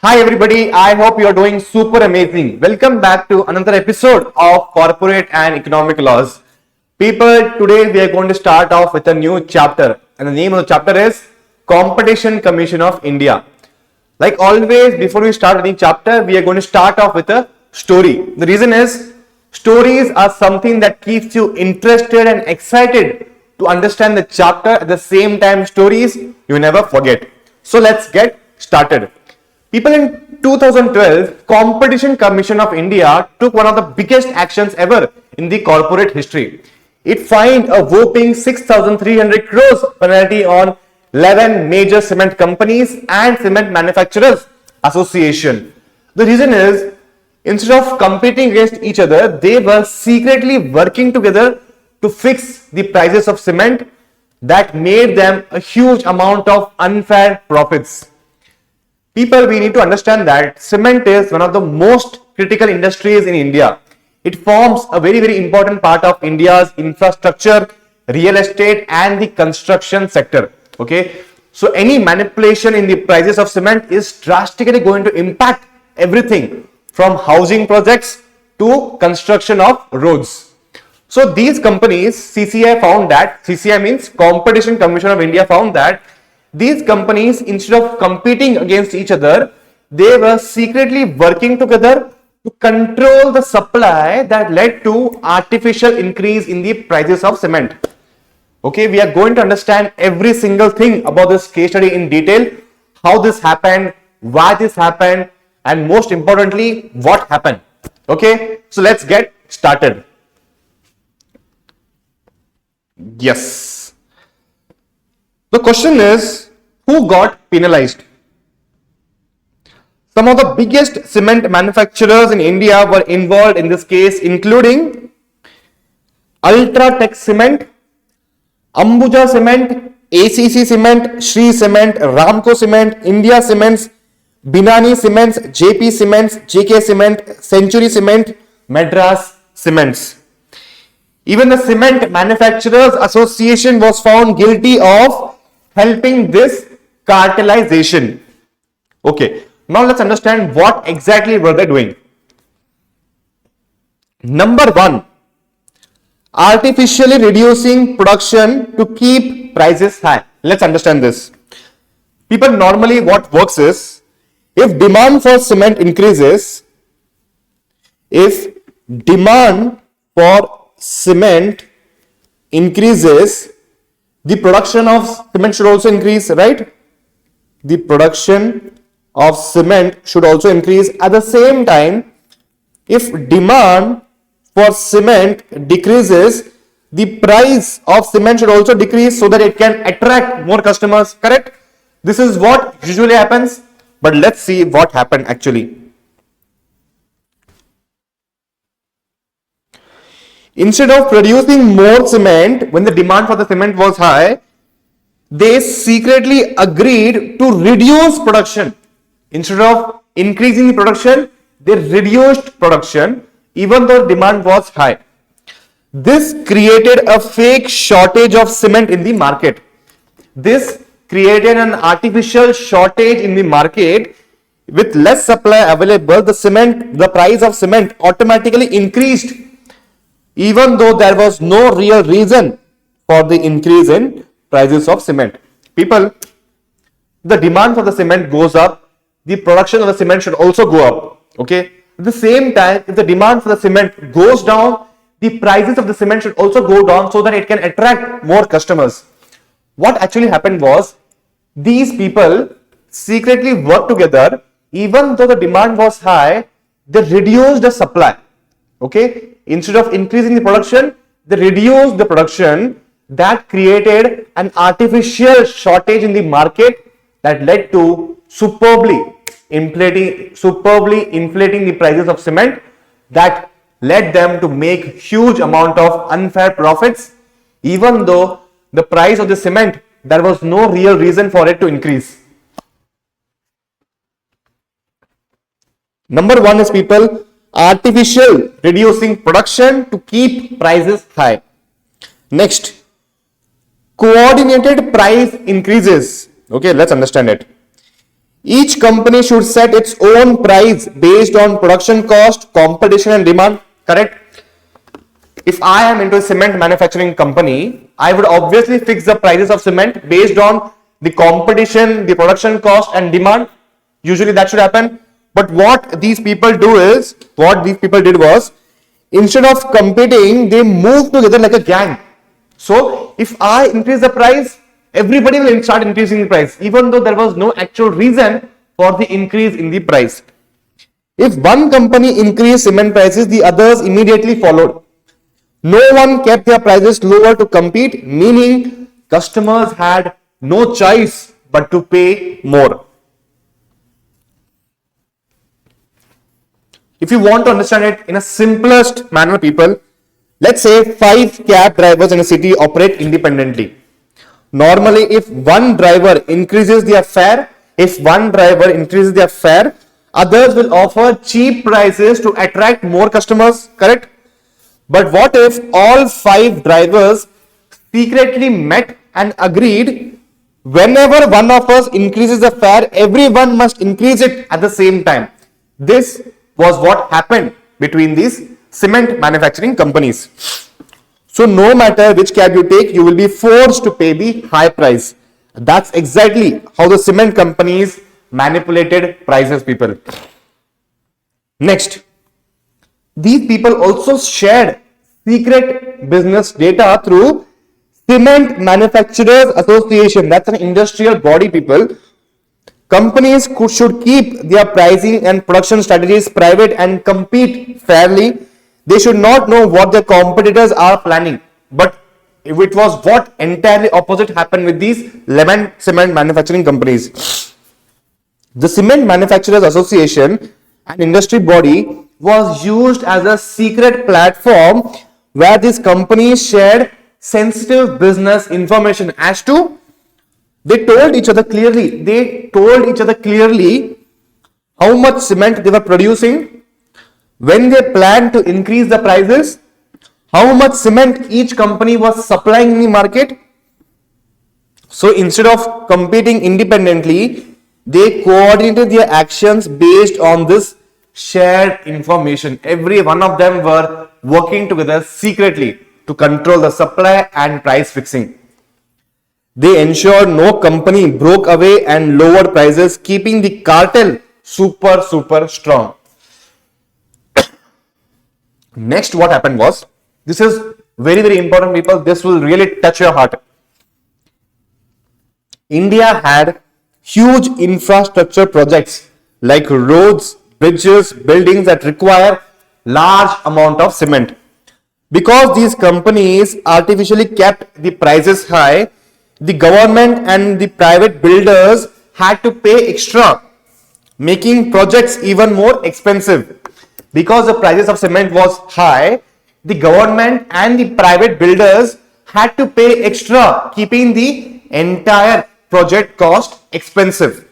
Hi everybody, I hope you are doing super amazing. Welcome back to another episode of Corporate and Economic Laws. People, today we are going to start off with a new chapter, and the name of the chapter is Competition Commission of India. Like always, before we start any chapter, we are going to start off with a story. The reason is, stories are something that keeps you interested and excited to understand the chapter. At the same time, stories you never forget. So let's get started. People, in 2012, Competition Commission of India took one of the biggest actions ever in the corporate history. It fined a whopping 6,300 crores penalty on 11 major cement companies and cement manufacturers association. The reason is, instead of competing against each other, they were secretly working together to fix the prices of cement that made them a huge amount of unfair profits. People, we need to understand that cement is one of the most critical industries in India. It forms a very important part of India's infrastructure, real estate and the construction sector. Okay, so any manipulation in the prices of cement is drastically going to impact everything from housing projects to construction of roads. So these companies, CCI means Competition Commission of India, found that these companies, instead of competing against each other, they were secretly working together to control the supply that led to artificial increase in the prices of cement. Okay, we are going to understand every single thing about this case study in detail, how this happened, why this happened, and most importantly, what happened. Okay, so let's get started. Yes. The question is, who got penalized? Some of the biggest cement manufacturers in India were involved in this case, including Ultratech Cement, Ambuja Cement, ACC Cement, Shree Cement, Ramco Cement, India Cements, Binani Cements, JP Cements, JK Cement, Century Cement, Madras Cements. Even the Cement Manufacturers Association was found guilty of helping this cartelization. Okay, now let's understand what exactly were they doing. Number one, artificially reducing production to keep prices high. Let's understand this. People, normally what works is, if demand for cement increases, the production of cement should also increase, right? The production of cement should also increase. At the same time, if demand for cement decreases, the price of cement should also decrease so that it can attract more customers, correct? This is what usually happens, but let's see what happened actually. Instead of producing more cement when the demand for the cement was high, they secretly agreed to reduce production. Instead of increasing the production, they reduced production even though demand was high. This created a fake shortage of cement in the market. This created an artificial shortage in the market. With less supply available, the price of cement automatically increased, even though there was no real reason for the increase in prices of cement. People, the demand for the cement goes up, the production of the cement should also go up. Okay, at the same time, if the demand for the cement goes down, the prices of the cement should also go down so that it can attract more customers. What actually happened was, these people secretly worked together. Even though the demand was high, they reduced the supply. Okay, instead of increasing the production, they reduced the production. That created an artificial shortage in the market that led to superbly inflating the prices of cement, that led them to make huge amount of unfair profits. Even though the price of the cement, there was no real reason for it to increase. Number one is, people, artificial reducing production to keep prices high. Next, coordinated price increases. Okay, let's understand it. Each company should set its own price based on production cost, competition and demand. Correct? If I am into a cement manufacturing company, I would obviously fix the prices of cement based on the competition, the production cost and demand. Usually that should happen. But what these people did was, instead of competing, they moved together like a gang. So if I increase the price, everybody will start increasing the price, even though there was no actual reason for the increase in the price. If one company increased cement prices, the others immediately followed. No one kept their prices lower to compete, meaning customers had no choice but to pay more. If you want to understand it in a simplest manner, people, let's say 5 cab drivers in a city operate independently. Normally, if one driver increases their fare, others will offer cheap prices to attract more customers, correct? But what if all 5 drivers secretly met and agreed, whenever one of us increases the fare, everyone must increase it at the same time? This was what happened between these cement manufacturing companies. So no matter which cab you take, you will be forced to pay the high price. That's exactly how the cement companies manipulated prices, people. Next, these people also shared secret business data through Cement Manufacturers Association. That's an industrial body, people. Companies should keep their pricing and production strategies private and compete fairly. They should not know what their competitors are planning. But it was what entirely opposite happened with these 11 cement manufacturing companies. The Cement Manufacturers Association, an industry body, was used as a secret platform where these companies shared sensitive business information as to, they told each other clearly how much cement they were producing, when they planned to increase the prices, how much cement each company was supplying in the market. So instead of competing independently, they coordinated their actions based on this shared information. Every one of them were working together secretly to control the supply and price fixing. They ensured no company broke away and lowered prices, keeping the cartel super strong. Next, what happened was, this is very important, people. This will really touch your heart. India had huge infrastructure projects like roads, bridges, buildings that require large amount of cement. Because these companies artificially kept the prices high, the government and the private builders had to pay extra, making projects even more expensive. Because the prices of cement was high, the government and the private builders had to pay extra, keeping the entire project cost expensive.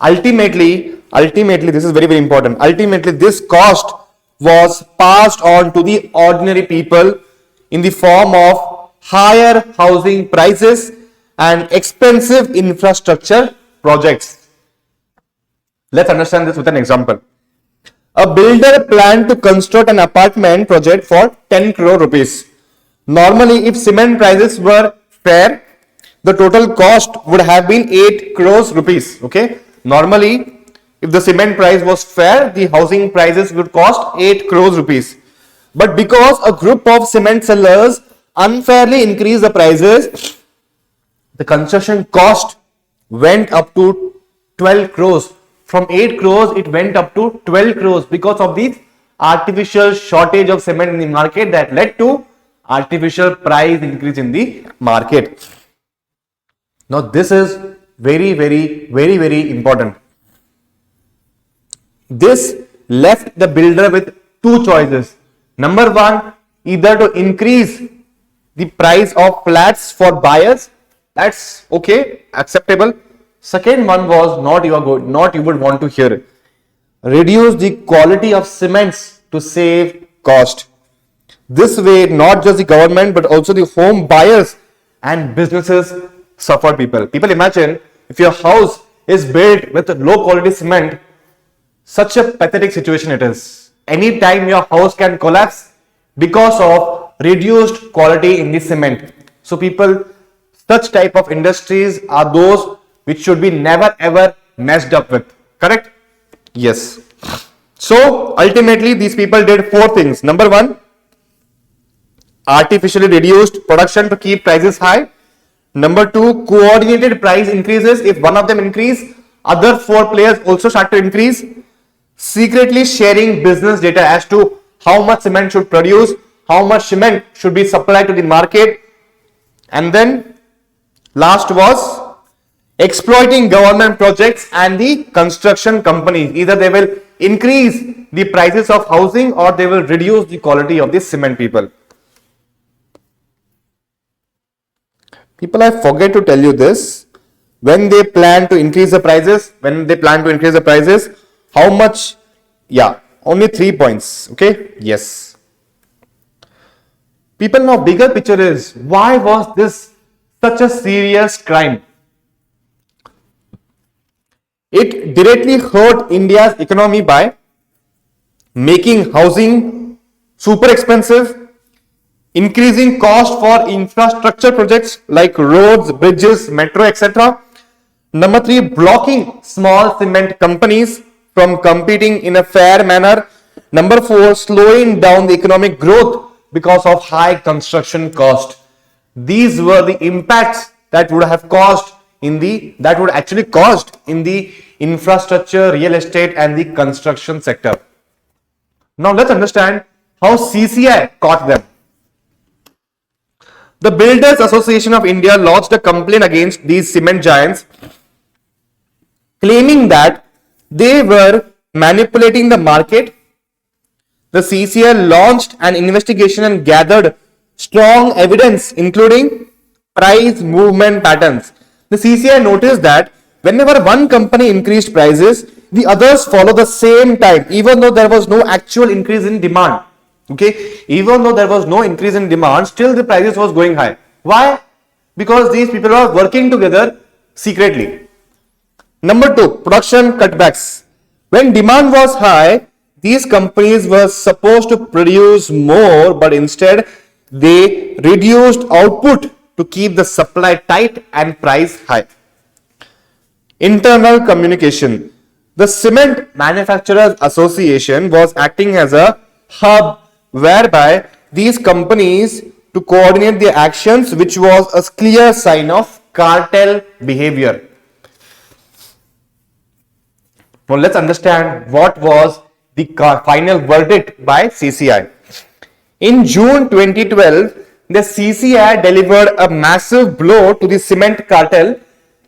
Ultimately, this is very important. Ultimately, this cost was passed on to the ordinary people in the form of higher housing prices and expensive infrastructure projects. Let's understand this with an example. A builder planned to construct an apartment project for 10 crore rupees. Normally, if cement prices were fair, the total cost would have been 8 crores rupees. Okay. Normally, if the cement price was fair, the housing prices would cost 8 crores rupees. But because a group of cement sellers unfairly increased the prices, the construction cost went up to 12 crores. From 8 crores, it went up to 12 crores because of the artificial shortage of cement in the market that led to artificial price increase in the market. Now, this is very important. This left the builder with two choices. Number one, either to increase the price of flats for buyers. That's okay, acceptable. Second one was not you would want to hear. Reduce the quality of cements to save cost. This way, not just the government but also the home buyers and businesses suffered, people. People, imagine if your house is built with low quality cement, such a pathetic situation it is. Anytime your house can collapse because of reduced quality in the cement. So people, such type of industries are those which should be never ever messed up with. Correct? Yes. So ultimately these people did four things. Number one, artificially reduced production to keep prices high. Number two, coordinated price increases. If one of them increase, other four players also start to increase. Secretly sharing business data as to how much cement should produce, how much cement should be supplied to the market. And then last was exploiting government projects and the construction companies. Either they will increase the prices of housing or they will reduce the quality of the cement people. People, I forget to tell you this. When they plan to increase the prices, how much? Yeah, only 3 points. Okay, yes. People, now bigger picture is, why was this such a serious crime? It directly hurt India's economy by making housing super expensive, increasing cost for infrastructure projects like roads, bridges, metro, etc. Number three, blocking small cement companies from competing in a fair manner. Number four, slowing down the economic growth because of high construction cost. These were the impacts that would actually caused in the infrastructure, real estate and the construction sector. Now let's understand how CCI caught them. The Builders Association of India lodged a complaint against these cement giants, claiming that they were manipulating the market. The CCI launched an investigation and gathered strong evidence, including price movement patterns. The CCI noticed that whenever one company increased prices, the others follow the same time, even though there was no actual increase in demand. Okay, even though there was no increase in demand, still the prices was going high. Why? Because these people are working together secretly. Number two, production cutbacks. When demand was high, these companies were supposed to produce more, but instead they reduced output to keep the supply tight and price high. Internal communication. The Cement Manufacturers Association was acting as a hub whereby these companies to coordinate their actions, which was a clear sign of cartel behavior. Now let's understand what was the final verdict by CCI. In June 2012, the CCI delivered a massive blow to the cement cartel,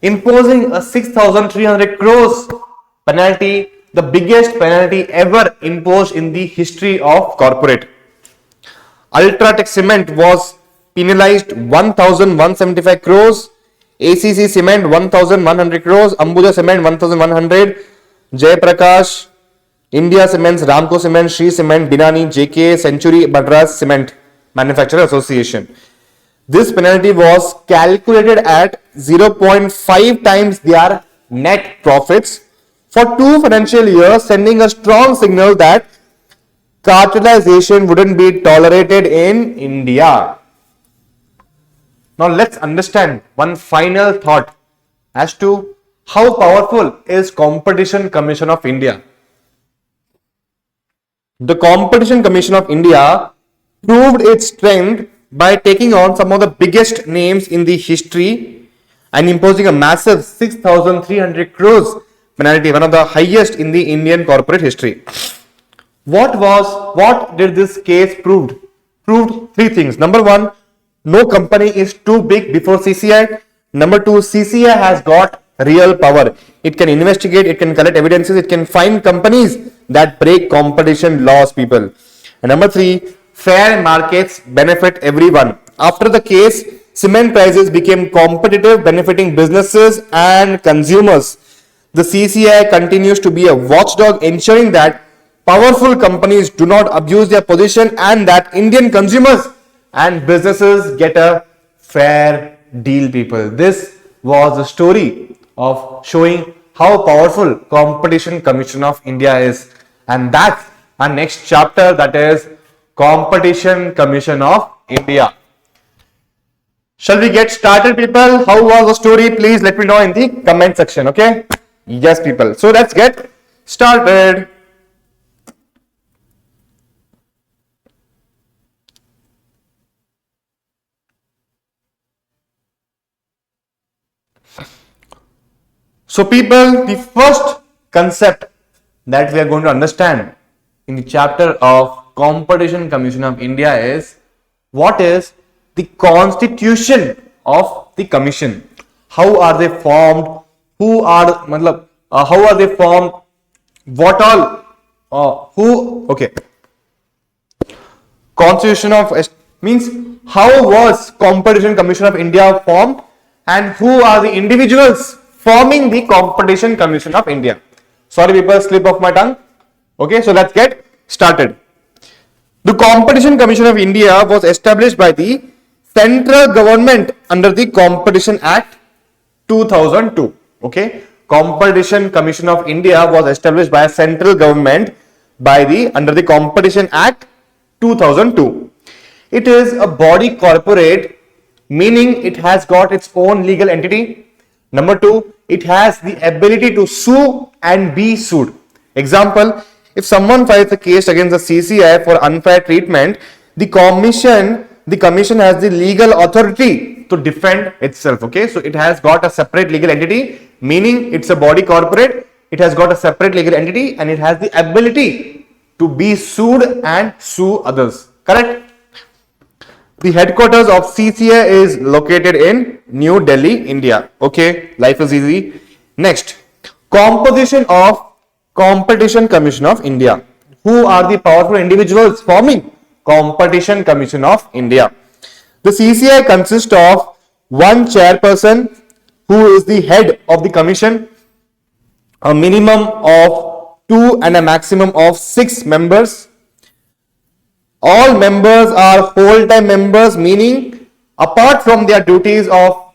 imposing a 6,300 crores penalty, the biggest penalty ever imposed in the history of corporate. Ultratech Cement was penalized 1,175 crores, ACC Cement 1,100 crores, Ambuja Cement 1,100, Jay Prakash, India Cements, Ramco Cement, Shree Cement, Binani, JK, Century, Madras Cement Manufacturer Association. This penalty was calculated at 0.5 times their net profits for 2 financial years, sending a strong signal that cartelization wouldn't be tolerated in India. Now let's understand one final thought as to how powerful is Competition Commission of India. The Competition Commission of India proved its strength by taking on some of the biggest names in the history and imposing a massive 6,300 crores penalty, one of the highest in the Indian corporate history. What did this case prove? Proved 3 things. Number 1, no company is too big before CCI. Number 2, CCI has got real power. It can investigate, it can collect evidences, it can find companies that break competition laws, people. And number 3, fair markets benefit everyone. After the case, cement prices became competitive, benefiting businesses and consumers. The CCI continues to be a watchdog, ensuring that powerful companies do not abuse their position and that Indian consumers and businesses get a fair deal, people. This was a story of showing how powerful Competition Commission of India is. And that's our next chapter, that is Competition Commission of India. Shall we get started, people? How was the story? Please let me know in the comment section, okay? Yes, people. So let's get started. So people, the first concept that we are going to understand in the chapter of Competition Commission of India is what is the constitution of the commission. How are they formed? How are they formed? What all? Okay. Constitution of means how was Competition Commission of India formed, and who are the individuals forming the Competition Commission of India. Sorry people, slip of my tongue. Okay, so let's get started. The Competition Commission of India was established by the central government under the Competition Act 2002. Okay, Competition Commission of India was established by a central government under the Competition Act 2002. It is a body corporate, meaning it has got its own legal entity. Number two, it has the ability to sue and be sued. Example, if someone files a case against the CCI for unfair treatment, the commission has the legal authority to defend itself. Okay, so it has got a separate legal entity, meaning it's a body corporate. It has got a separate legal entity and it has the ability to be sued and sue others. Correct? The headquarters of CCA is located in New Delhi, India. Okay, life is easy. Next, composition of Competition Commission of India. Who are the powerful individuals forming Competition Commission of India? The CCI consists of one chairperson who is the head of the commission, a minimum of 2 and a maximum of 6 members. All members are whole-time members, meaning apart from their duties of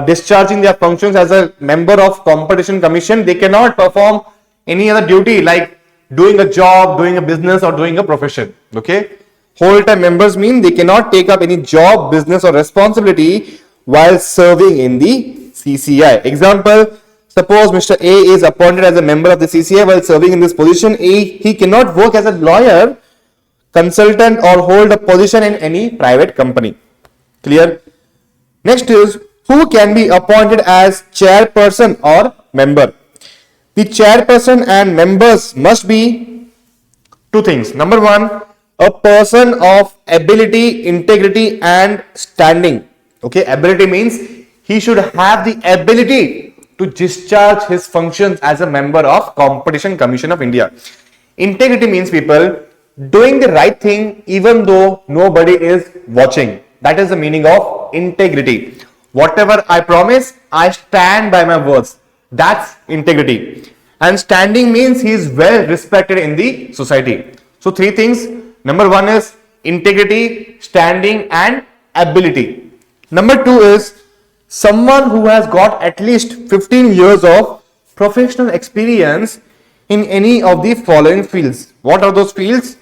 discharging their functions as a member of Competition Commission, they cannot perform any other duty like doing a job, doing a business or doing a profession. Okay, whole-time members mean they cannot take up any job, business or responsibility while serving in the CCI. Example, suppose Mr. A is appointed as a member of the CCI while serving in this position. He cannot work as a lawyer, consultant or hold a position in any private company. Clear? Next is, who can be appointed as chairperson or member? The chairperson and members must be two things. Number one, a person of ability, integrity and standing. Okay, ability means he should have the ability to discharge his functions as a member of Competition Commission of India. Integrity means, people, doing the right thing even though nobody is watching. That is the meaning of integrity. Whatever I promise, I stand by my words. That's integrity. And standing means he is well respected in the society. So 3 things. Number 1 is integrity, standing and ability. Number 2 is someone who has got at least 15 years of professional experience in any of the following fields. What are those fields?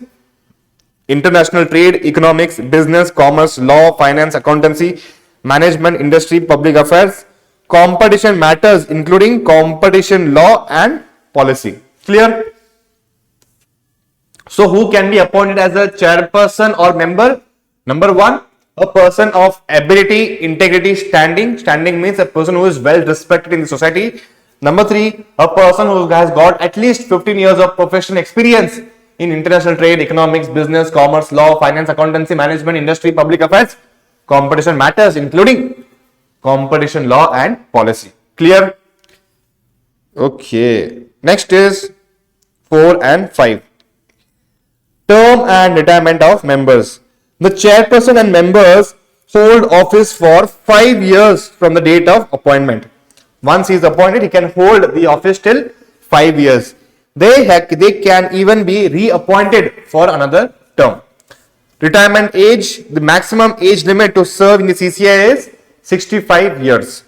International trade, economics, business, commerce, law, finance, accountancy, management, industry, public affairs, competition matters including competition law and policy. Clear? So who can be appointed as a chairperson or member? Number 1, a person of ability, integrity, standing. Standing means a person who is well respected in the society. Number 3, a person who has got at least 15 years of professional experience in international trade, economics, business, commerce, law, finance, accountancy, management, industry, public affairs, competition matters including competition law and policy. Clear? Okay. Next is 4 and 5. Term and retirement of members. The chairperson and members hold office for 5 years from the date of appointment. Once he is appointed, he can hold the office till 5 years. They can even be reappointed for another term. Retirement age, the maximum age limit to serve in the CCI is 65 years.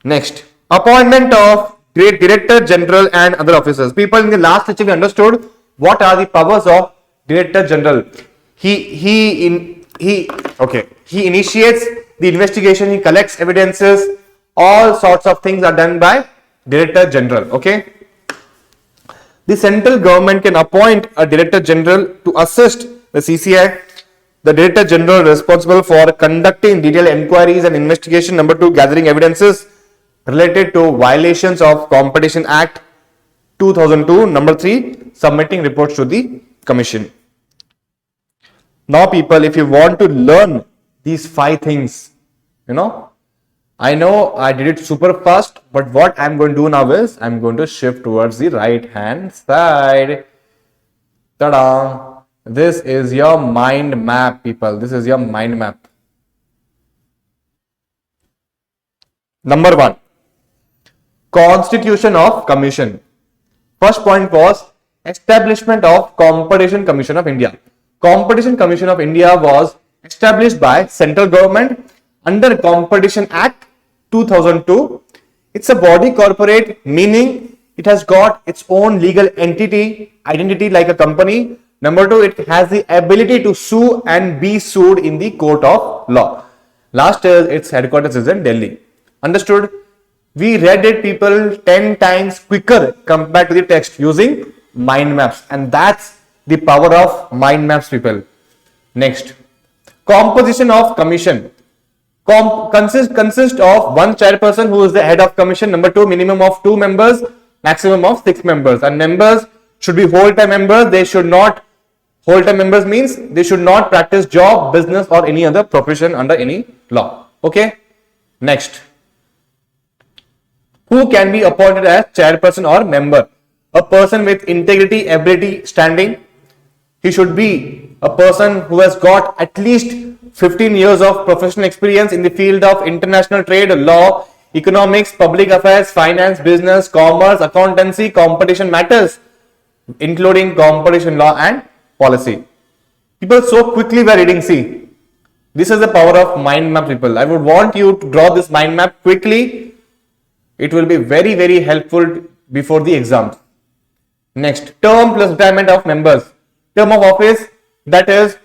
Next, Appointment of Great Director General and other officers. People, in the last lecture we understood what are the powers of Director General. He initiates the investigation, he collects evidences, all sorts of things are done by Director General. Okay. The central government can appoint a Director General to assist the CCI. The Director General responsible for conducting detailed inquiries and investigation. Number 2, gathering evidences related to violations of Competition Act 2002. Number 3, submitting reports to the Commission. Now people, if you want to learn these 5 things, I know I did it super fast, but what I'm going to do now is I'm going to shift towards the right hand side. Ta-da! This is your mind map, people. This is your mind map. Number 1, Constitution of Commission. First point was establishment of Competition Commission of India. Competition Commission of India was established by central government under Competition Act 2002. It's a body corporate, meaning it has got its own legal identity like a company. Number 2, it has the ability to sue and be sued in the court of law. Last year, its headquarters is in Delhi. Understood? We read it, people, 10 times quicker compared to the text using mind maps, and that's the power of mind maps, people. Next, composition of commission. Consist of one chairperson who is the head of commission. Number 2, minimum of 2 members, maximum of 6 members, and members should be whole-time members. They should not, whole-time members means they should not practice job, business or any other profession under any law. Okay. Next, who can be appointed as chairperson or member? A person with integrity, ability, standing. He should be a person who has got at least 15 years of professional experience in the field of international trade, law, economics, public affairs, finance, business, commerce, accountancy, competition matters, including competition law and policy. People, so quickly we are reading. See, this is the power of mind map, people. I would want you to draw this mind map quickly. It will be very, very helpful before the exams. Next, term plus retirement of members. Term of office, that is,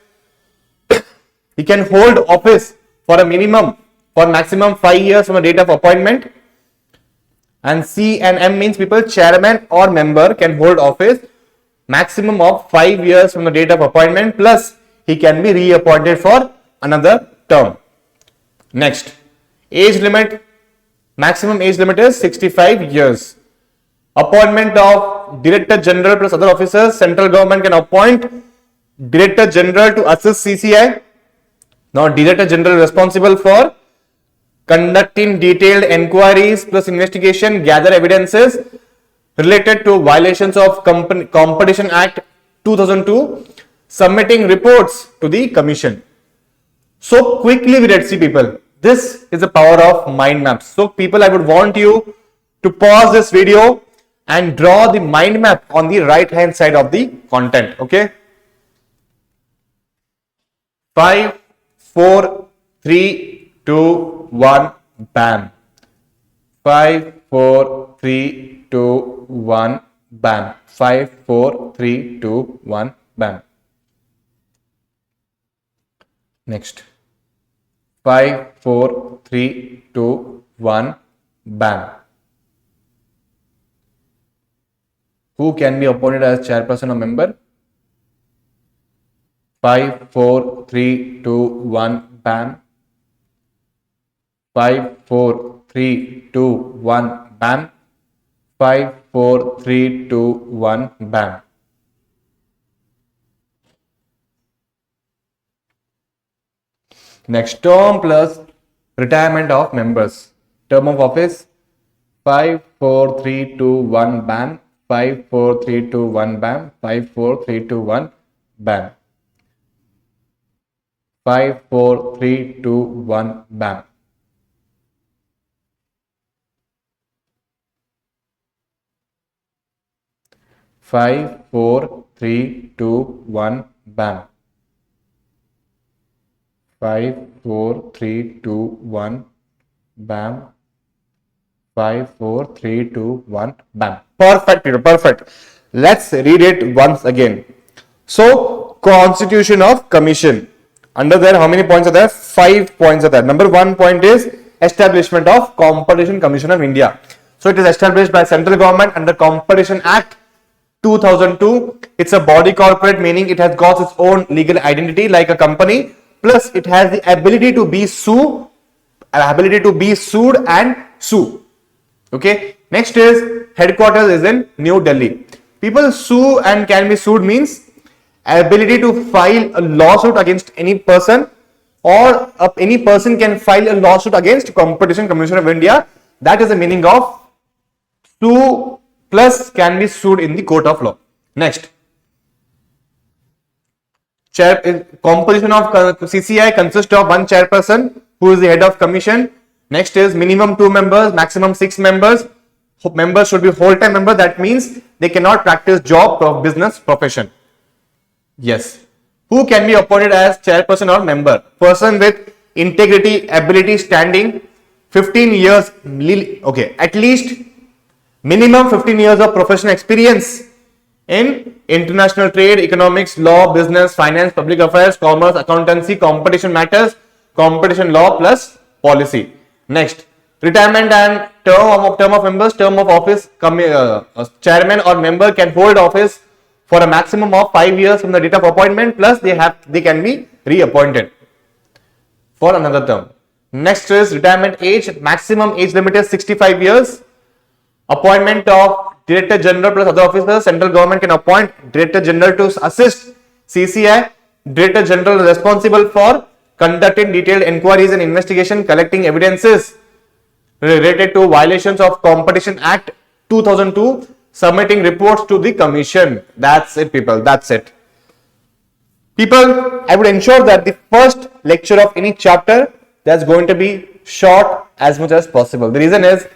he can hold office for a minimum, for maximum 5 years from the date of appointment. And C and M means, people, chairman or member can hold office maximum of 5 years from the date of appointment, plus he can be reappointed for another term. Next, age limit. Maximum age limit is 65 years. Appointment of Director General plus other officers. Central government can appoint Director General to assist CCI. Now, Director General responsible for conducting detailed inquiries plus investigation, gather evidences related to violations of Competition Act 2002, submitting reports to the Commission. So quickly we read, see people, this is the power of mind maps. So people, I would want you to pause this video and draw the mind map on the right hand side of the content. Okay. 5, 4, 3, 2, 1, bam. 5, 4, 3, 2, 1, bam. 5, 4, 3, 2, 1, bam. Next. 5, 4, 3, 2, 1, bam. Who can be appointed as chairperson or member? 5, 4, 3, 2, 1, bam. 5, 4, 3, 2, 1, bam. 5, 4, 3, 2, 1, bam. Next, term plus retirement of members. Term of office 5, 4, 3, 2, 1, bam. 5, 4, 3, 2, 1, bam. 5, 4, 3, 2, 1, bam. 5, 4, 3, 2, 1, bam. Five, 4, 3, 2, 1, bam. 5, 4, 3, 2, 1, bam. 5, 4, 3, 2, 1. Bam. Perfect, Peter. Perfect. Let's read it once again. So, Constitution of Commission. Under there, how many points are there? 5 points are there. Number 1 point is establishment of Competition Commission of India. So, it is established by central government under Competition Act 2002. It's a body corporate, meaning it has got its own legal identity like a company. Plus, it has the ability to be sued and sue. Okay. Next is headquarters is in New Delhi. People sue and can be sued means ability to file a lawsuit against any person, or any person can file a lawsuit against Competition Commission of India. That is the meaning of sue plus can be sued in the court of law. Next, composition of CCI consists of one chairperson who is the head of commission. Next is minimum 2 members, maximum 6 members. Members should be whole-time members. That means they cannot practice job or business profession. Yes. Who can be appointed as chairperson or member? Person with integrity, ability, standing, 15 years, okay, at least minimum 15 years of professional experience in international trade, economics, law, business, finance, public affairs, commerce, accountancy, competition matters, competition law plus policy. Next, retirement and term of members, term of office, chairman or member can hold office for a maximum of 5 years from the date of appointment, plus they can be reappointed for another term. Next is retirement age, maximum age limit is 65 years. Appointment of Director General plus other officers, central government can appoint Director General to assist CCI. Director General is responsible for conducting detailed inquiries and investigation, collecting evidences related to violations of Competition Act 2002, submitting reports to the commission. That's it, people. That's it. People, I would ensure that the first lecture of any chapter that's going to be short as much as possible. The reason is,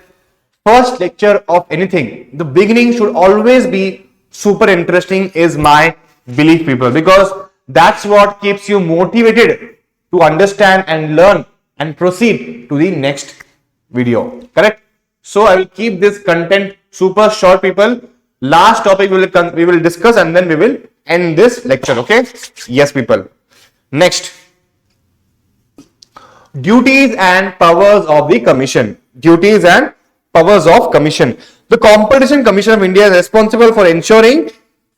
first lecture of anything, the beginning should always be super interesting is my belief, people, because that's what keeps you motivated to understand and learn and proceed to the next video. Correct? So I will keep this content super short, people. Last topic we will discuss and then we will end this lecture. Okay? Yes, people. Next, duties and powers of the commission. Duties and powers of commission. The Competition Commission of India is responsible for ensuring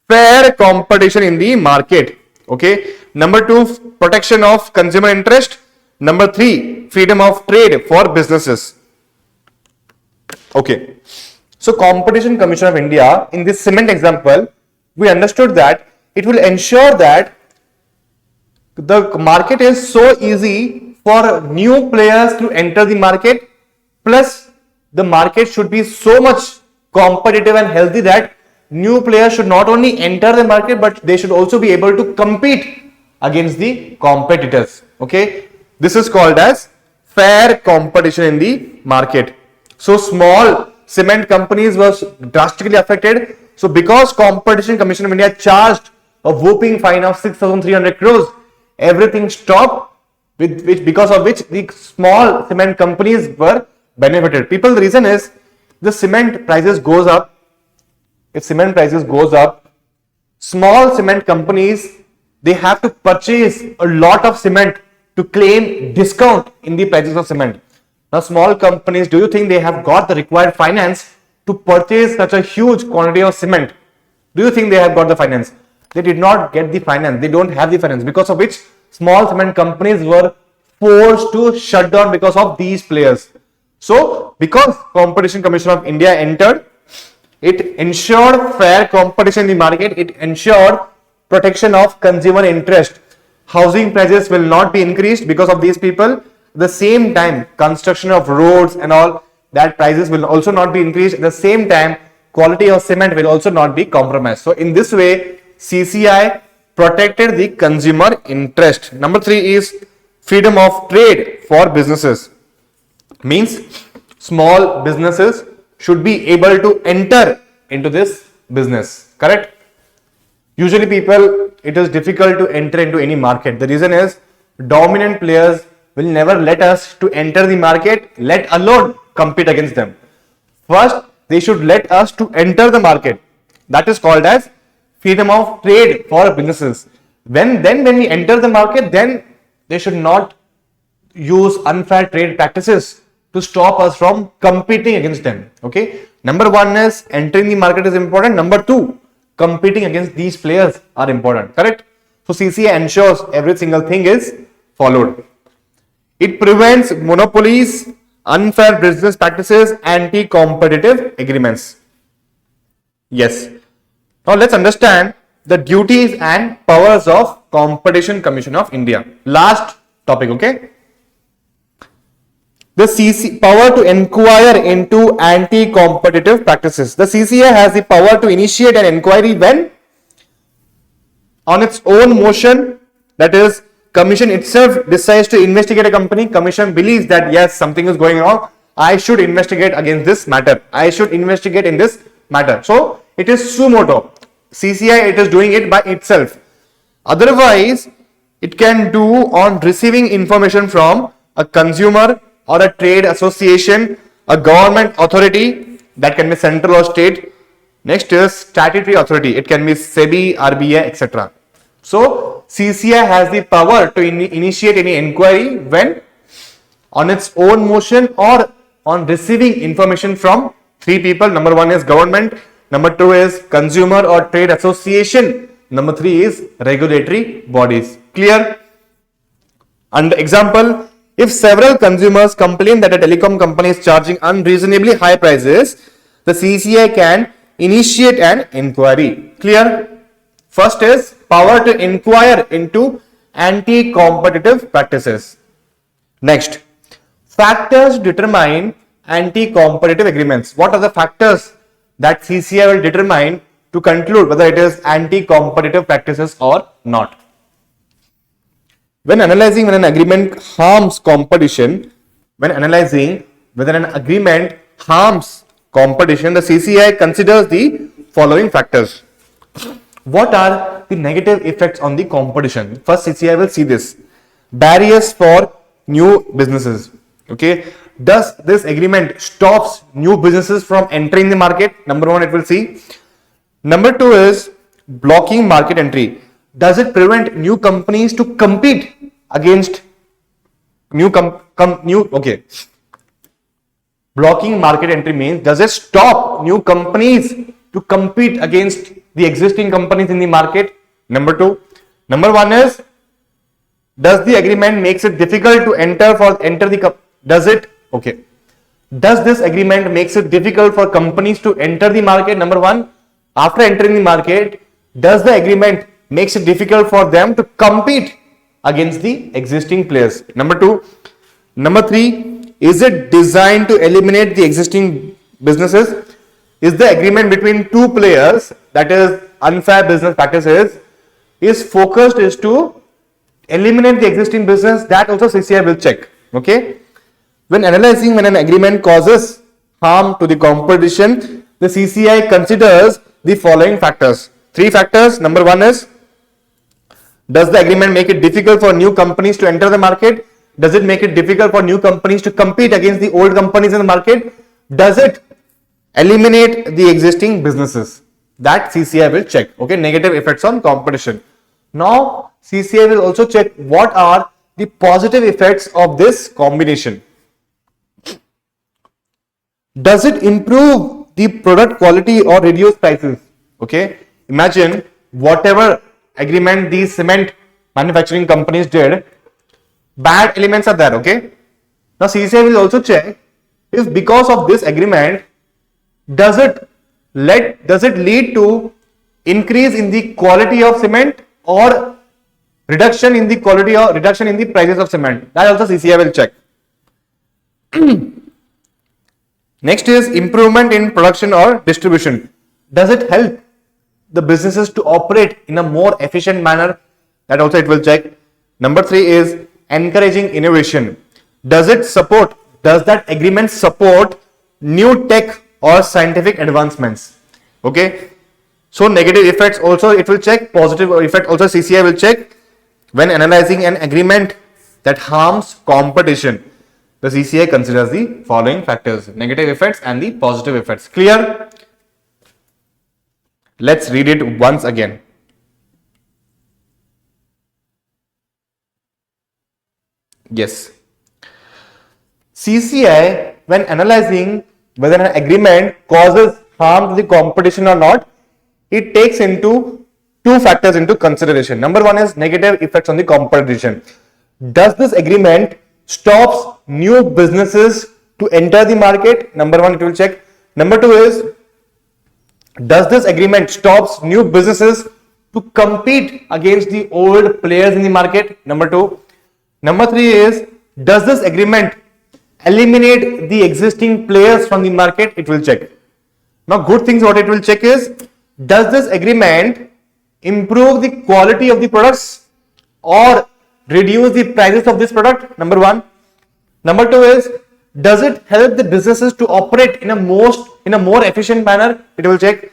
fair competition in the market. Okay. Number 2, protection of consumer interest. Number 3, freedom of trade for businesses. Okay. So Competition Commission of India, in this cement example, we understood that it will ensure that the market is so easy for new players to enter the market, plus the market should be so much competitive and healthy that new players should not only enter the market, but they should also be able to compete against the competitors. Okay, this is called as fair competition in the market. So small cement companies were drastically affected. So because Competition Commission of India charged a whooping fine of 6,300 crores, everything stopped, because of which the small cement companies were benefited. People, the reason is the cement prices goes up. If cement prices goes up, small cement companies, they have to purchase a lot of cement to claim discount in the prices of cement. Now small companies, do you think they have got the required finance to purchase such a huge quantity of cement? Do you think they have got the finance? They did not get the finance. They don't have the finance, because of which small cement companies were forced to shut down because of these players. So because Competition Commission of India entered, it ensured fair competition in the market. It ensured protection of consumer interest. Housing prices will not be increased because of these people. At the same time, construction of roads and all that prices will also not be increased. At the same time, quality of cement will also not be compromised. So in this way, CCI protected the consumer interest. Number 3 is freedom of trade for businesses. Means small businesses should be able to enter into this business. Correct? Usually people, it is difficult to enter into any market. The reason is dominant players will never let us to enter the market, let alone compete against them. First, they should let us to enter the market. That is called as freedom of trade for businesses. When we enter the market, then they should not use unfair trade practices to stop us from competing against them. Okay. Number one is entering the market is important. Number two, competing against these players are important. Correct? So CCA ensures every single thing is followed. It prevents monopolies, unfair business practices, anti-competitive agreements. Yes. Now let's understand the duties and powers of Competition Commission of India. Last topic, okay? The CC power to inquire into anti-competitive practices. The CCA has the power to initiate an inquiry when on its own motion, that is, Commission itself decides to investigate a company. Commission believes that yes, something is going wrong. I should investigate against this matter. I should investigate in this matter. So it is suo motu. CCI, it is doing it by itself. Otherwise, it can do on receiving information from a consumer or a trade association, a government authority, that can be central or state. Next is statutory authority. It can be SEBI, RBI, etc. So CCI has the power to initiate any inquiry when on its own motion or on receiving information from three people. Number one is government. Number two is consumer or trade association. Number three is regulatory bodies. Clear? And example, if several consumers complain that a telecom company is charging unreasonably high prices, the CCI can initiate an inquiry. Clear? First is power to inquire into anti-competitive practices. Next, factors determine anti-competitive agreements. What are the factors that CCI will determine to conclude whether it is anti-competitive practices or not? When analyzing when an agreement harms competition, the CCI considers the following factors. What are the negative effects on the competition? First, CCI will see this. Barriers for new businesses. Okay. Does this agreement stops new businesses from entering the market? Number one, it will see. Number two is blocking market entry. Does it prevent new companies to compete against okay. Blocking market entry means, does it stop new companies to compete against the existing companies in the market? Number two. Number one is, does the agreement makes it difficult to enter the does it okay. Does this agreement makes it difficult for companies to enter the market? Number one, after entering the market, does the agreement makes it difficult for them to compete against the existing players? Number two. Number three, is it designed to eliminate the existing businesses? Is the agreement between two players, that is unfair business practices, is focused is to eliminate the existing business? That also CCI will check. Okay. When analyzing when an agreement causes harm to the competition, the CCI considers the following factors. Three factors. Number one is, does the agreement make it difficult for new companies to enter the market? Does it make it difficult for new companies to compete against the old companies in the market? Does it eliminate the existing businesses? That CCI will check. Okay, negative effects on competition. Now CCI will also check what are the positive effects of this combination. Does it improve the product quality or reduce prices? Okay, imagine whatever agreement these cement manufacturing companies did, bad elements are there. Okay, now CCI will also check if because of this agreement, does it lead to increase in the quality of cement or reduction in the quality or reduction in the prices of cement? That also CCI will check. Next is improvement in production or distribution. Does it help the businesses to operate in a more efficient manner? That also it will check. Number three is encouraging innovation. Does that agreement support new tech or scientific advancements? Okay. So negative effects also it will check. Positive effect also CCI will check when analyzing an agreement that harms competition. The CCI considers the following factors: negative effects and the positive effects. Clear? Let's read it once again. Yes. CCI, when analyzing whether an agreement causes harm to the competition or not, it takes into two factors into consideration. Number one is negative effects on the competition. Does this agreement stops new businesses to enter the market? Number one, it will check. Number two is, does this agreement stops new businesses to compete against the old players in the market? Number two. Number three is, does this agreement eliminate the existing players from the market? It will check. Now, good things what it will check is, does this agreement improve the quality of the products or reduce the prices of this product? Number one. Number two is, does it help the businesses to operate in a more efficient manner? It will check.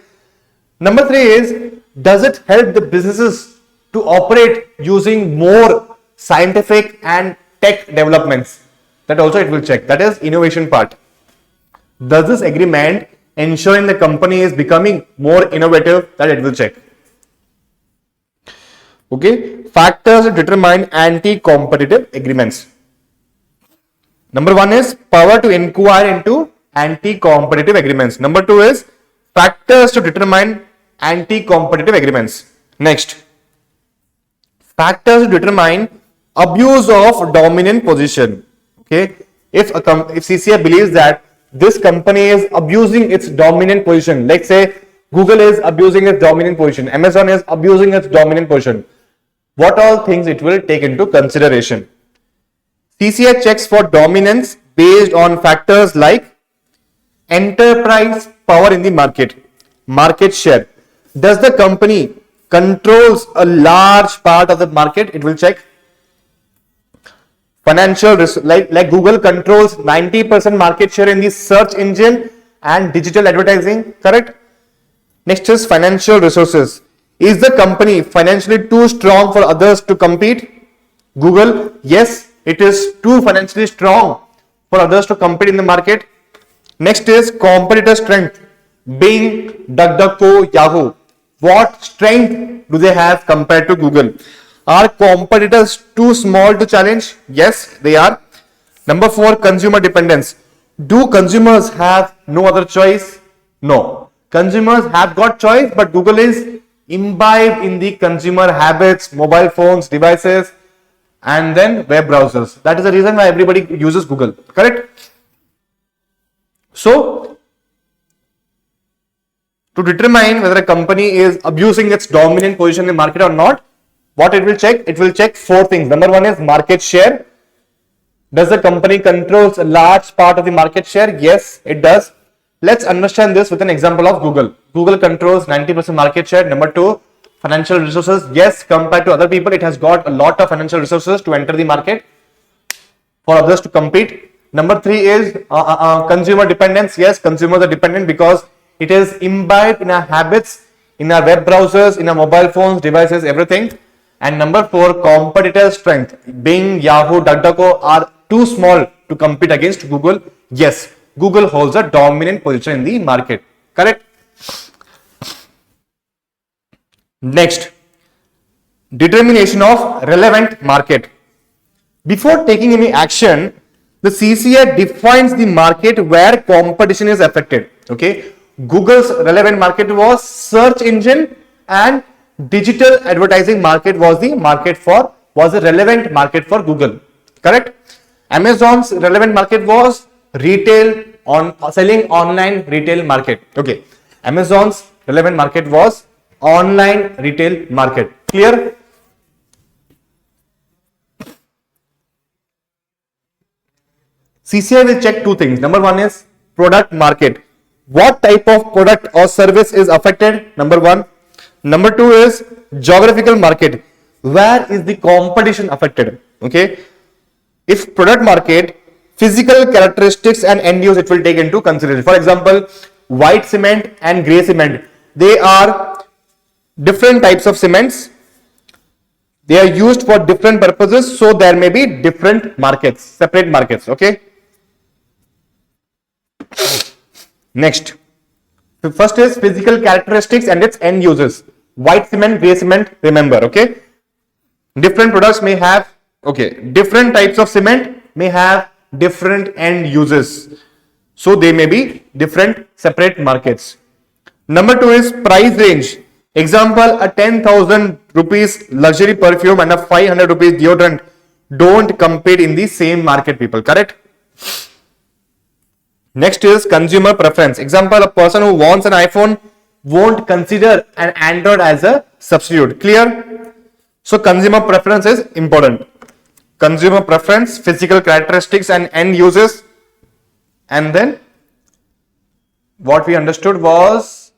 Number three is, does it help the businesses to operate using more scientific and tech developments? That also it will check. That is innovation part. Does this agreement ensuring the company is becoming more innovative? That it will check. Okay. Factors to determine anti-competitive agreements. Number one is power to inquire into anti-competitive agreements. Number two is factors to determine anti-competitive agreements. Next, factors to determine abuse of dominant position. Okay, if CCI believes that this company is abusing its dominant position, like say Google is abusing its dominant position, Amazon is abusing its dominant position, what all things it will take into consideration? CCI checks for dominance based on factors like enterprise power in the market, market share. Does the company controls a large part of the market? It will check. Financial risk, like Google controls 90% market share in the search engine and digital advertising, correct? Next is financial resources. Is the company financially too strong for others to compete? Google, yes, it is too financially strong for others to compete in the market. Next is competitor strength. Bing, DuckDuckGo, Yahoo. What strength do they have compared to Google? Are competitors too small to challenge? Yes, they are. Number four, consumer dependence. Do consumers have no other choice? No. Consumers have got choice, but Google is imbibed in the consumer habits, mobile phones, devices, and then web browsers. That is the reason why everybody uses Google, correct? So, to determine whether a company is abusing its dominant position in the market or not, what it will check? It will check four things. Number one is market share. Does the company controls a large part of the market share? Yes, it does. Let's understand this with an example of Google. Google controls 90% market share. Number two, financial resources. Yes, compared to other people, it has got a lot of financial resources to enter the market for others to compete. Number three is consumer dependence. Yes, consumers are dependent because it is imbibed in our habits, in our web browsers, in our mobile phones, devices, everything. And number four, competitor strength. Bing, Yahoo, DuckDuckGo are too small to compete against Google. Yes, Google holds a dominant position in the market. Correct? Next, determination of relevant market. Before taking any action, the CCI defines the market where competition is affected. Okay, Google's relevant market was search engine, and digital advertising market was the relevant market for Google. Correct? Amazon's relevant market was retail selling online retail market. Okay, Amazon's relevant market was online retail market. Clear? CCI will check two things. Number one is product market. What type of product or service is affected? Number one. Number two is geographical market. Where is the competition affected? Okay. If product market, physical characteristics and end use it will take into consideration. For example, white cement and grey cement. They are different types of cements. They are used for different purposes. So there may be different markets, separate markets. Okay. Next, the first is physical characteristics and its end uses. White cement, gray cement, remember, okay? Different products may have, different types of cement may have different end uses. So they may be different separate markets. Number 2 is price range. Example, a 10,000 rupees luxury perfume and a 500 rupees deodorant don't compete in the same market, people, correct? Next is consumer preference. Example, a person who wants an iPhone won't consider an Android as a substitute. Clear? So consumer preference is important. Consumer preference, physical characteristics and end uses. And then what we understood was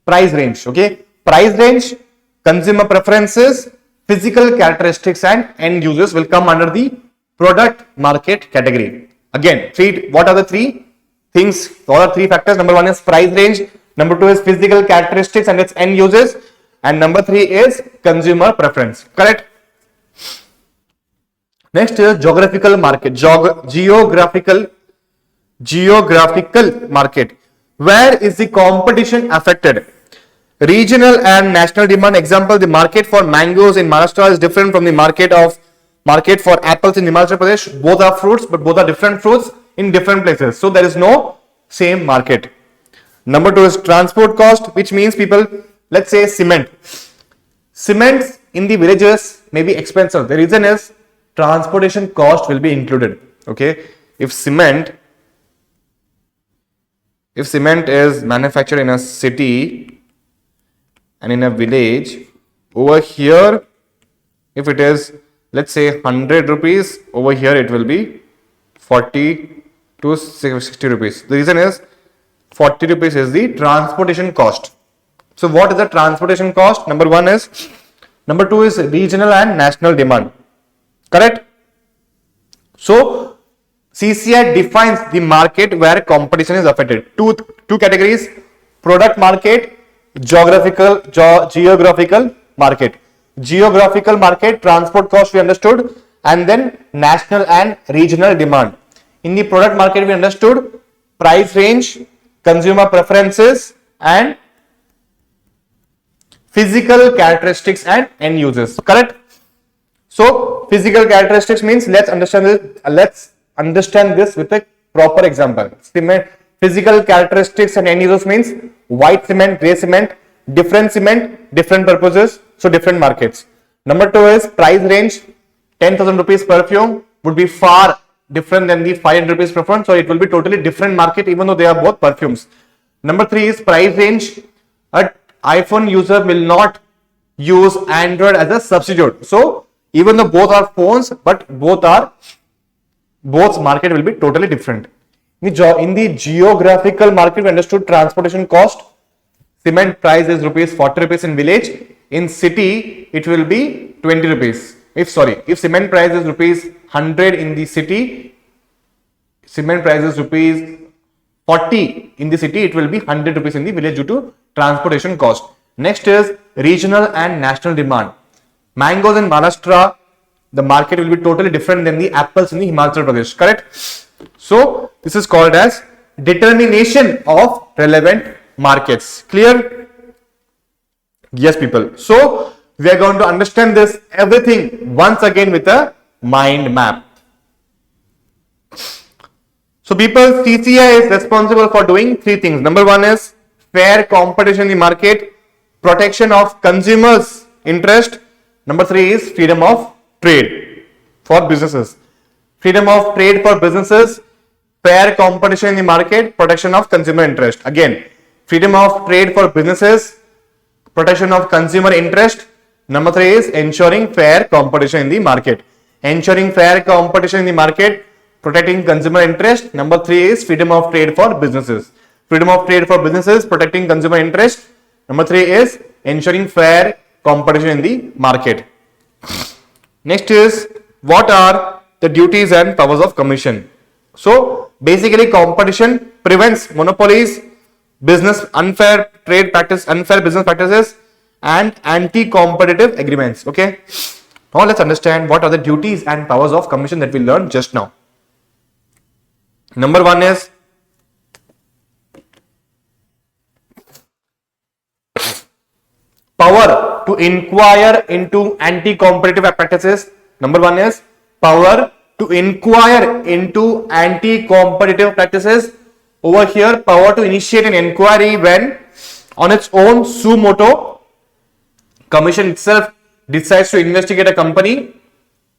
price range. Okay, price range, consumer preferences, physical characteristics and end uses will come under the product market category. Again, what are the three things? What are three factors? Number 1 is price range, number 2 is physical characteristics and its end uses, and number 3 is consumer preference. Correct? Next is geographical market. Geographical market. Where is the competition affected? Regional and national demand. Example, the market for mangoes in Maharashtra is different from the market for apples in Himachal Pradesh. Both are fruits, but both are different fruits in different places. So there is no same market. Number 2 is transport cost, which means people, let's say cement. Cements in the villages may be expensive. The reason is transportation cost will be included. Okay, if cement is manufactured in a city and in a village, over here, if it is, let's say 100 rupees, over here it will be 40 to 60 rupees. The reason is 40 rupees is the transportation cost. So what is the transportation cost? Number 2 is regional and national demand. Correct? So CCI defines the market where competition is affected. Two categories: product market, geographical market. Geographical market, transport cost we understood, and then national and regional demand. In the product market we understood price range, consumer preferences, and physical characteristics and end uses. Correct? So physical characteristics means let's understand this with a proper example. Physical characteristics and end users means white cement, grey cement, different purposes, so different markets. Number 2 is price range. 10,000 rupees perfume would be far different than the 500 rupees perfume, so it will be totally different market even though they are both perfumes. Number 3 is price range. An iPhone user will not use Android as a substitute. So even though both are phones, but both market will be totally different. In the geographical market, we understood transportation cost. Cement price is ₹40 in village. In city, it will be 20 rupees. If cement price is ₹100 in the city, cement price is ₹40 in the city, it will be 100 rupees in the village due to transportation cost. Next is regional and national demand. Mangoes in Maharashtra, the market will be totally different than the apples in the Himachal Pradesh. Correct? So this is called as determination of relevant markets. Clear? Yes, people. So we are going to understand this everything once again with a mind map. So people, CCI is responsible for doing 3 things. Number 1 is fair competition in the market, protection of consumers' interest. Number 3 is freedom of trade for businesses. Freedom of trade for businesses, fair competition in the market, protection of consumer interest. Again, freedom of trade for businesses, protection of consumer interest. Number 3 is ensuring fair competition in the market. Ensuring fair competition in the market, protecting consumer interest. Number 3 is freedom of trade for businesses. Freedom of trade for businesses, protecting consumer interest. Number 3 is ensuring fair competition in the market. Next is, what are the duties and powers of commission? So basically, competition prevents monopolies, unfair business practices, and anti-competitive agreements. Okay. Now let's understand what are the duties and powers of commission that we learned just now. Number 1 is power to inquire into anti-competitive practices. Number one is power to inquire into anti-competitive practices. Over here, power to initiate an inquiry when on its own suo moto commission itself decides to investigate a company,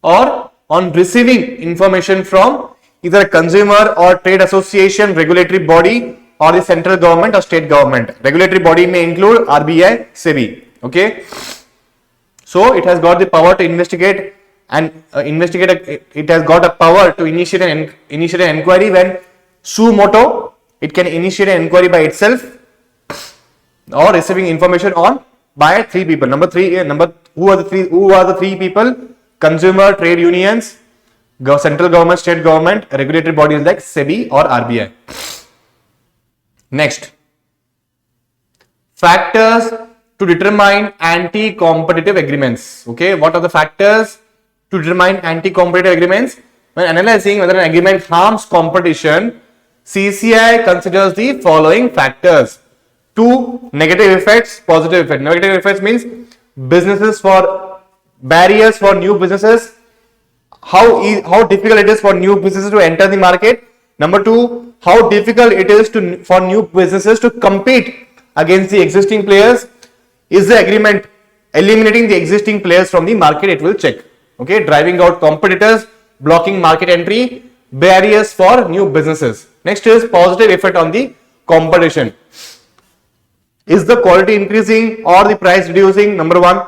or on receiving information from either a consumer or trade association, regulatory body, or the central government or state government. Regulatory body may include RBI, SEBI. Okay, so it has got the power to investigate and it has got a power to initiate an inquiry when suo moto. It can initiate an inquiry by itself or receiving information on by three people. Who are the three people? Consumer, trade unions, central government, state government, regulatory bodies like SEBI or RBI. Next, factors to determine anti-competitive agreements. Okay, what are the factors to determine anti-competitive agreements? When analyzing whether an agreement harms competition, CCI considers the following factors: 2 negative effects, positive effects. Negative effects means barriers for new businesses, how difficult it is for new businesses to enter the market. Number 2, how difficult it is for new businesses to compete against the existing players. Is the agreement eliminating the existing players from the market? It will check. Okay, driving out competitors, blocking market entry, barriers for new businesses. Next is positive effect on the competition. Is the quality increasing or the price reducing? Number 1.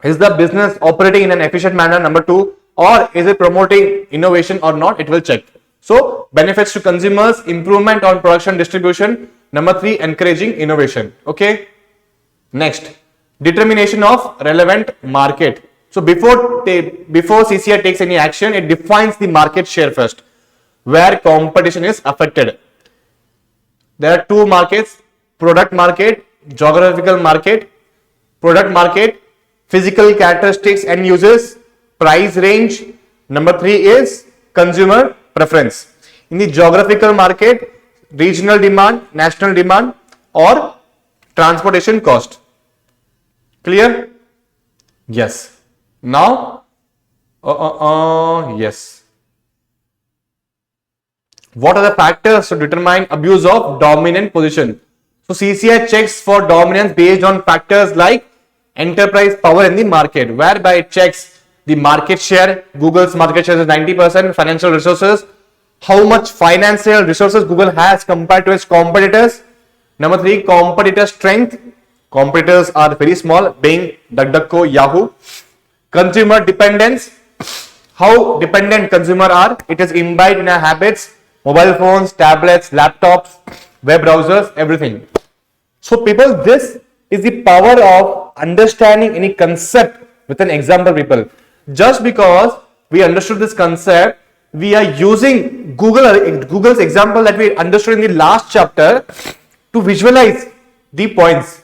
Is the business operating in an efficient manner? Number 2. Or is it promoting innovation or not? It will check. So benefits to consumers, improvement on production distribution. Number 3, encouraging innovation. Okay. Next, determination of relevant market. So before CCI takes any action, it defines the market share first, where competition is affected. There are 2 markets: product market, geographical market. Product market, physical characteristics and uses, price range. Number 3 is consumer preference. In the geographical market, regional demand, national demand, or transportation cost. Clear? Yes. Now, yes. What are the factors to determine abuse of dominant position? So CCI checks for dominance based on factors like enterprise power in the market, whereby it checks the market share. Google's market share is 90%. Financial resources, how much financial resources Google has compared to its competitors. Number 3, competitor strength. Competitors are very small, Bing, DuckDuckGo, Yahoo. Consumer dependence, how dependent consumer are. It is imbibed in our habits, mobile phones, tablets, laptops, web browsers, everything. So people, this is the power of understanding any concept with an example, people. Just because we understood this concept, we are using Google's example that we understood in the last chapter to visualize the points.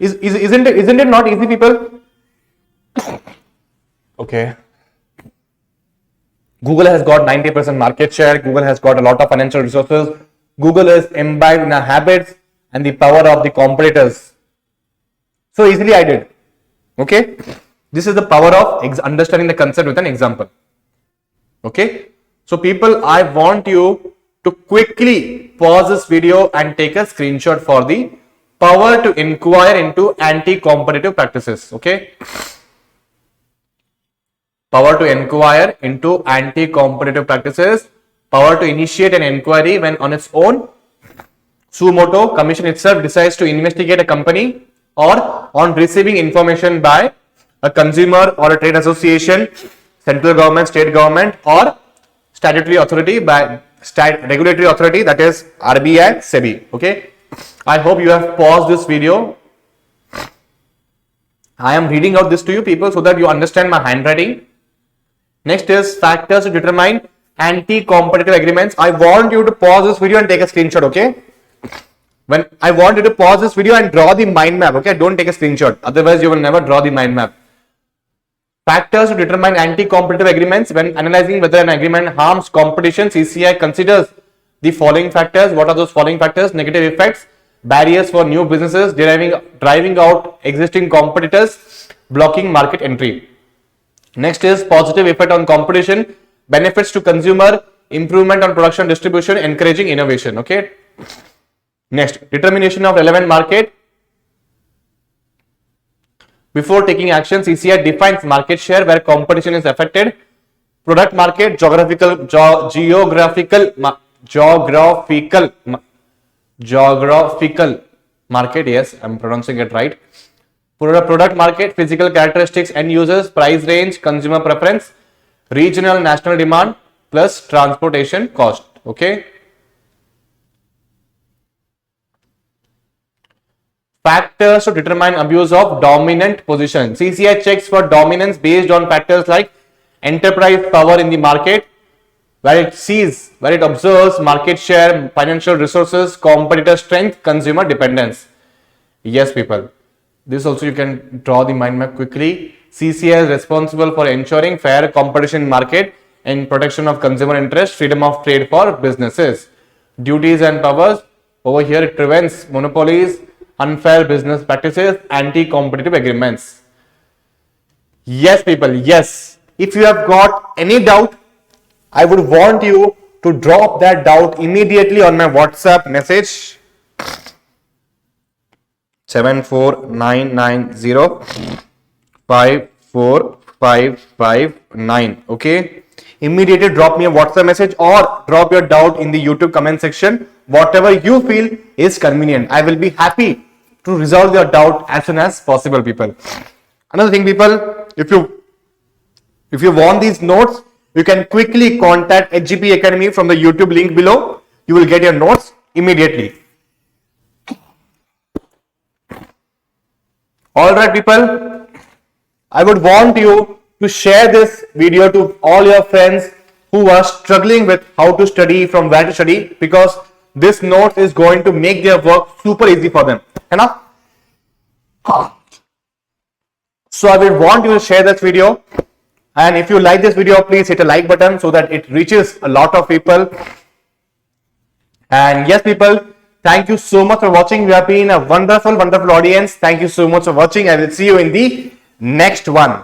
Isn't it not easy, people? Okay. Google has got 90% market share. Google has got a lot of financial resources. Google is imbibed in our habits and the power of the competitors. So easily I did. Okay. This is the power of understanding the concept with an example. Okay. So people, I want you to quickly pause this video and take a screenshot for the power to inquire into anti-competitive practices. Okay. Power to inquire into anti-competitive practices. Power to initiate an inquiry when on its own suo moto commission itself decides to investigate a company, or on receiving information by a consumer or a trade association, central government, state government, or statutory authority by regulatory authority, that is RBI, SEBI. Okay. I hope you have paused this video. I am reading out this to you, people, so that you understand my handwriting. Next is factors to determine anti-competitive agreements. I want you to pause this video and take a screenshot. Okay. When I want you to pause this video and draw the mind map. Okay. Don't take a screenshot. Otherwise, you will never draw the mind map. Factors to determine anti-competitive agreements. When analyzing whether an agreement harms competition, CCI considers the following factors. What are those following factors? Negative effects, barriers for new businesses, driving out existing competitors, blocking market entry. Next is positive effect on competition, benefits to consumer, improvement on production distribution, encouraging innovation. Okay. Next, determination of relevant market. Before taking action, CCI defines market share where competition is affected. Product market, geographical market. Yes, I'm pronouncing it right. Product market, physical characteristics, end users, price range, consumer preference, regional, national demand, plus transportation cost. Okay. Factors to determine abuse of dominant position. CCI checks for dominance based on factors like enterprise power in the market, where it observes market share, financial resources, competitor strength, consumer dependence. Yes, people. This also you can draw the mind map quickly. CCI is responsible for ensuring fair competition in market and protection of consumer interest, freedom of trade for businesses. Duties and powers. Over here it prevents monopolies, unfair business practices, anti-competitive agreements. Yes, people, yes. If you have got any doubt, I would want you to drop that doubt immediately on my WhatsApp message 74990545559. Okay. Immediately drop me a WhatsApp message or drop your doubt in the YouTube comment section. Whatever you feel is convenient. I will be happy to resolve your doubt as soon as possible, people. Another thing, people, if you want these notes, you can quickly contact Hgpa Academy from the YouTube link below. You will get your notes immediately. Alright, people, I would want you to share this video to all your friends who are struggling with how to study, from where to study, because this note is going to make their work super easy for them. Enough? So I will want you to share this video, and if you like this video, please hit a like button so that it reaches a lot of people. And yes, people, thank you so much for watching. We have been a wonderful audience. Thank you so much for watching. I will see you in the next one.